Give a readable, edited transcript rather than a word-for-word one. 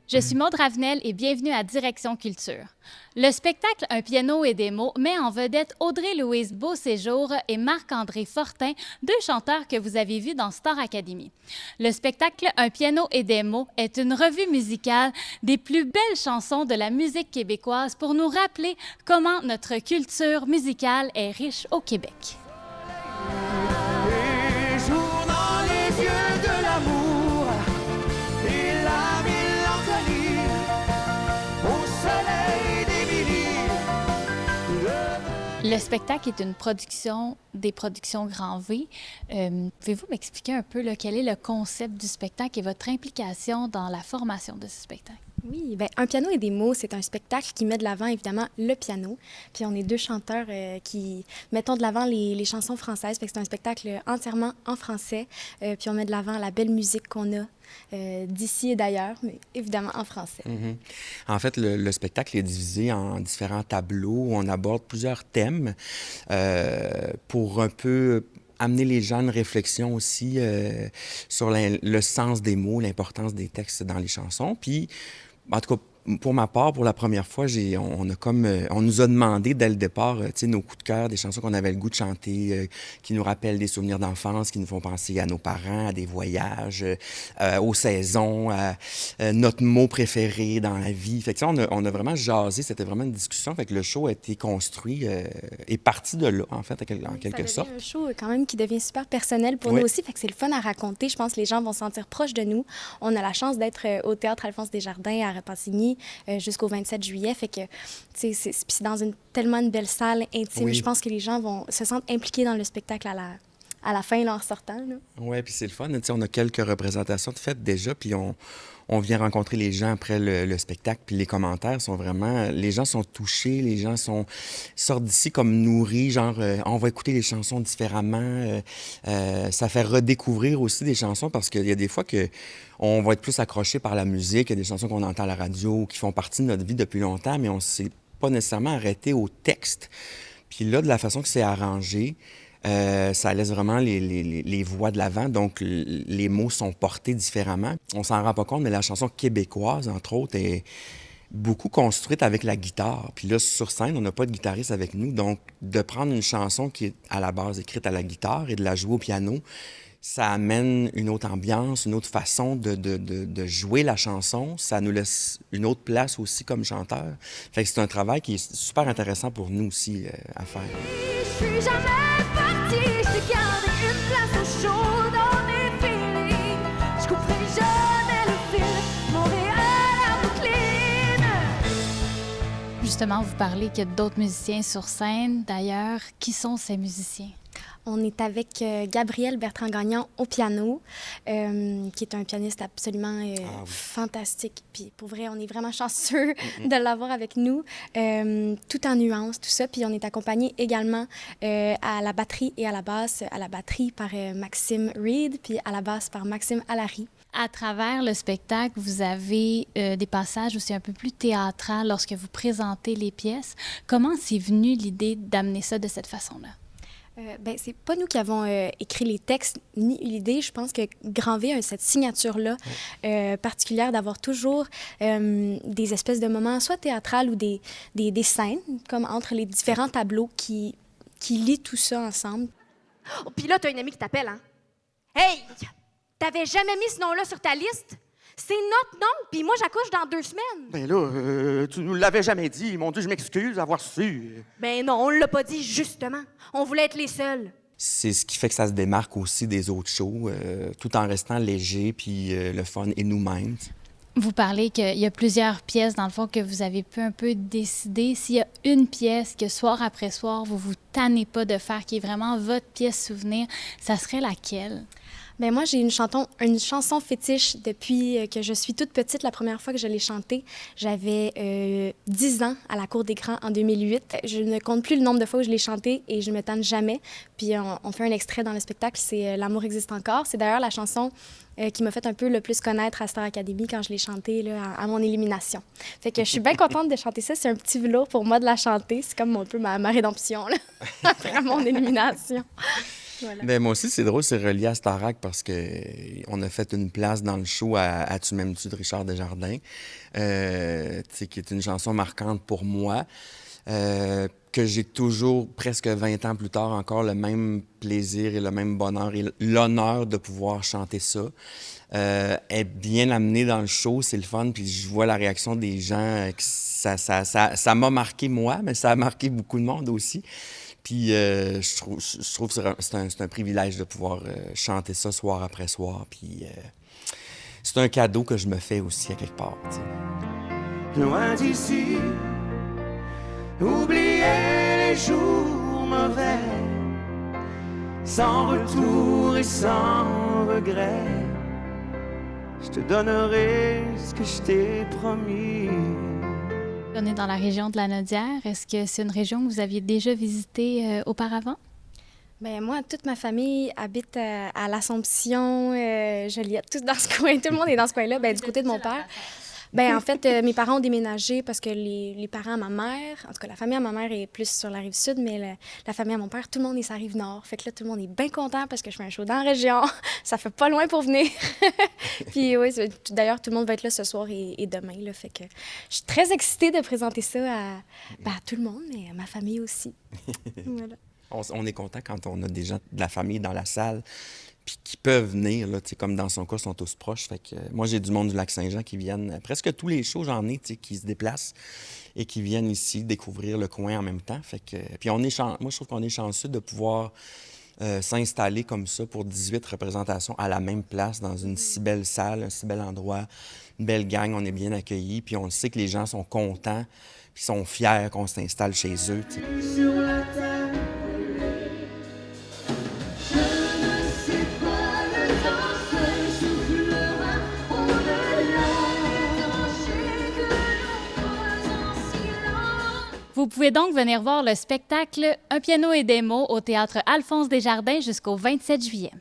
Je suis Maude Ravenel et bienvenue à Direction Culture. Le spectacle Un piano et des mots met en vedette Audrey-Louise Beauséjour et Marc-André Fortin, deux chanteurs que vous avez vus dans Star Academy. Le spectacle Un piano et des mots est une revue musicale des plus belles chansons de la musique québécoise pour nous rappeler comment notre culture musicale est riche au Québec. Les jours dans les yeux de l'amour et la mélancolie au soleil d'Émilie. Le spectacle est une production des productions Grand V. Pouvez-vous m'expliquer un peu quel est le concept du spectacle et votre implication dans la formation de ce spectacle? Oui, bien, Un piano et des mots, c'est un spectacle qui met de l'avant, évidemment, le piano. Puis on est deux chanteurs qui mettons de l'avant les chansons françaises. Fait que c'est un spectacle entièrement en français. Puis on met de l'avant la belle musique qu'on a d'ici et d'ailleurs, mais évidemment en français. En fait, le spectacle est divisé en différents tableaux où on aborde plusieurs thèmes pour un peu amener les gens à une réflexion aussi sur le sens des mots, l'importance des textes dans les chansons. Puis, en tout cas, pour ma part, pour la première fois, on nous a demandé dès le départ, nos coups de cœur, des chansons qu'on avait le goût de chanter, qui nous rappellent des souvenirs d'enfance, qui nous font penser à nos parents, à des voyages, aux saisons, à notre mot préféré dans la vie. Fait que ça, on a vraiment jasé, c'était vraiment une discussion. Fait que le show a été construit et parti de là, en fait, en quelque sorte. C'est un show quand même qui devient super personnel pour nous aussi. Fait que c'est le fun à raconter. Je pense que les gens vont se sentir proches de nous. On a la chance d'être au Théâtre Alphonse Desjardins à Repentigny jusqu'au 27 juillet. Fait que, c'est dans tellement une belle salle intime. Oui. Je pense que les gens vont se sentir impliqués dans le spectacle à la fin, là, en sortant. Oui, puis c'est le fun. On a quelques représentations de faites déjà, puis on vient rencontrer les gens après le spectacle, puis les commentaires sont vraiment... Les gens sont touchés, les gens sortent d'ici comme nourris, genre on va écouter les chansons différemment. Ça fait redécouvrir aussi des chansons parce qu'il y a des fois que on va être plus accroché par la musique, il y a des chansons qu'on entend à la radio qui font partie de notre vie depuis longtemps, mais on ne s'est pas nécessairement arrêté au texte. Puis là, de la façon que c'est arrangé, ça laisse vraiment les voix de l'avant, donc les mots sont portés différemment. On s'en rend pas compte, mais la chanson québécoise, entre autres, est beaucoup construite avec la guitare. Puis là, sur scène, on n'a pas de guitariste avec nous, donc de prendre une chanson qui est à la base écrite à la guitare et de la jouer au piano, ça amène une autre ambiance, une autre façon de jouer la chanson. Ça nous laisse une autre place aussi comme chanteur. Fait que c'est un travail qui est super intéressant pour nous aussi à faire. Je suis jamais partie, je t'ai gardé une place au chaud dans mes feelings. Je couperai jamais le fil, Montréal à Brooklyn. Justement, vous parlez qu'il y a d'autres musiciens sur scène. D'ailleurs, qui sont ces musiciens? On est avec Gabriel Bertrand-Gagnon au piano, qui est un pianiste absolument fantastique. Puis pour vrai, on est vraiment chanceux de l'avoir avec nous, tout en nuances, tout ça. Puis on est accompagné également à la batterie et à la basse. À la batterie par Maxime Reed, puis à la basse par Maxime Allary. À travers le spectacle, vous avez des passages aussi un peu plus théâtrales lorsque vous présentez les pièces. Comment c'est venu l'idée d'amener ça de cette façon-là? Ben, c'est pas nous qui avons écrit les textes ni eu l'idée. Je pense que Grand V a cette signature-là particulière d'avoir toujours des espèces de moments, soit théâtrales ou des scènes, comme entre les différents tableaux qui lient tout ça ensemble. Oh, puis là, t'as une amie qui t'appelle, hein? Hey! T'avais jamais mis ce nom-là sur ta liste? C'est notre nom, puis moi, j'accouche dans 2 semaines. Ben là, tu nous l'avais jamais dit. Mon Dieu, je m'excuse d'avoir su. Ben non, on l'a pas dit, justement. On voulait être les seuls. C'est ce qui fait que ça se démarque aussi des autres shows, tout en restant léger, puis le fun et nous-mêmes. Vous parlez qu'il y a plusieurs pièces, dans le fond, que vous avez pu un peu décider. S'il y a une pièce que soir après soir, vous vous tannez pas de faire, qui est vraiment votre pièce souvenir, ça serait laquelle? Ben moi, j'ai une chanson fétiche depuis que je suis toute petite. La première fois que je l'ai chantée, j'avais 10 ans à la Cour des Grands en 2008. Je ne compte plus le nombre de fois où je l'ai chantée et je me tanne jamais. Puis on fait un extrait dans le spectacle, c'est L'amour existe encore. C'est d'ailleurs la chanson qui m'a fait un peu le plus connaître à Star Academy quand je l'ai chantée là, à mon élimination. Fait que je suis bien contente de chanter ça. C'est un petit velours pour moi de la chanter. C'est comme un peu ma rédemption là, après mon élimination. Voilà. Ben, moi aussi, c'est drôle, c'est relié à Starac parce qu'on a fait une place dans le show à Tu m'aimes-tu de Richard Desjardins, tu sais, qui est une chanson marquante pour moi, que j'ai toujours, presque 20 ans plus tard, encore le même plaisir et le même bonheur et l'honneur de pouvoir chanter ça. Est bien amené dans le show, c'est le fun, puis je vois la réaction des gens, que ça m'a marqué moi, mais ça a marqué beaucoup de monde aussi. Puis je trouve que c'est un privilège de pouvoir chanter ça soir après soir. Puis c'est un cadeau que je me fais aussi à quelque part. Tu sais. Loin d'ici, oublier les jours mauvais, sans retour et sans regret. Je te donnerai ce que je t'ai promis. On est dans la région de la Naudière. Est-ce que c'est une région que vous aviez déjà visitée auparavant? Ben moi, toute ma famille habite à l'Assomption, Joliette, tous dans ce coin. Tout le monde est dans ce coin-là, ben, du côté de mon père. Ben en fait, mes parents ont déménagé parce que les parents à ma mère, en tout cas, la famille à ma mère est plus sur la rive sud, mais la famille à mon père, tout le monde est sur la rive nord. Fait que là, tout le monde est bien content parce que je fais un show dans la région. Ça fait pas loin pour venir. Puis oui, d'ailleurs, tout le monde va être là ce soir et demain. Là, fait que je suis très excitée de présenter ça à tout le monde, mais à ma famille aussi. Voilà. On est content quand on a des gens de la famille dans la salle puis qui peuvent venir, là, comme dans son cas, ils sont tous proches. Fait que, moi, j'ai du monde du Lac-Saint-Jean qui viennent. Presque tous les shows, j'en ai, qui se déplacent et qui viennent ici découvrir le coin en même temps. Fait que, puis moi, je trouve qu'on est chanceux de pouvoir s'installer comme ça pour 18 représentations à la même place, dans une si belle salle, un si bel endroit, une belle gang, on est bien accueillis. Puis on sait que les gens sont contents puis sont fiers qu'on s'installe chez eux. T'sais. Sur la terre. Vous pouvez donc venir voir le spectacle Un piano et des mots au Théâtre Alphonse Desjardins jusqu'au 27 juillet.